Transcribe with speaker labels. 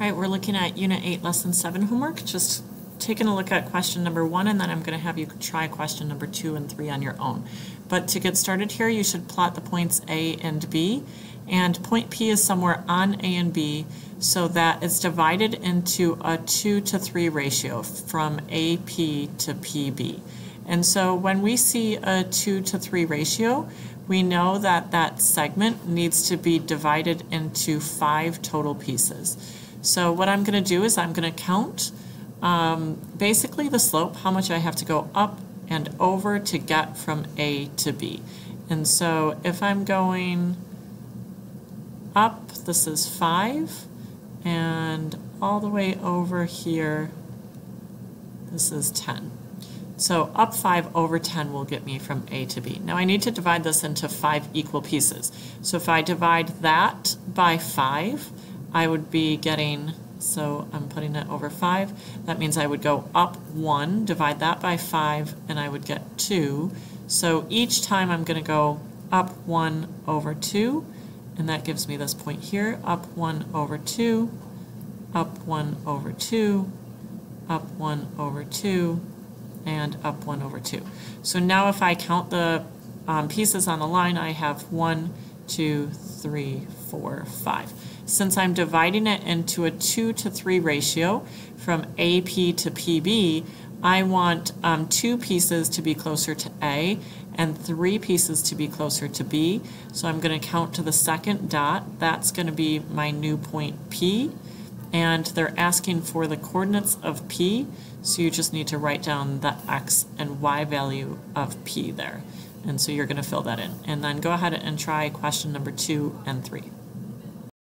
Speaker 1: All right, we're looking at Unit 8, Lesson 7 homework. Just taking a look at question number 1, and then I'm going to have you try question number 2 and 3 on your own. But to get started here, you should plot the points A and B, and point P is somewhere on A and B so that it's divided into a 2:3 ratio from AP to PB. And so when we see a 2:3 ratio, we know that that segment needs to be divided into 5 total pieces. So what I'm going to do is I'm going to count basically the slope, how much I have to go up and over to get from A to B. And so if I'm going up, this is 5, and all the way over here, this is 10. So up 5 over 10 will get me from A to B. Now I need to divide this into 5 equal pieces. So if I divide that by 5, I would be getting, so I'm putting it over 5, that means I would go up 1, divide that by 5, and I would get 2. So each time I'm going to go up 1 over 2, and that gives me this point here, up 1 over 2, up 1 over 2, up 1 over 2, and up 1 over 2. So now if I count the pieces on the line, I have 1, 2, 3, 4, 5. Since I'm dividing it into a 2:3 ratio from AP to PB, I want 2 pieces to be closer to A and 3 pieces to be closer to B. So I'm going to count to the second dot. That's going to be my new point P. And they're asking for the coordinates of P, so you just need to write down the X and Y value of P there. And so you're going to fill that in. And then go ahead and try question number 2 and 3.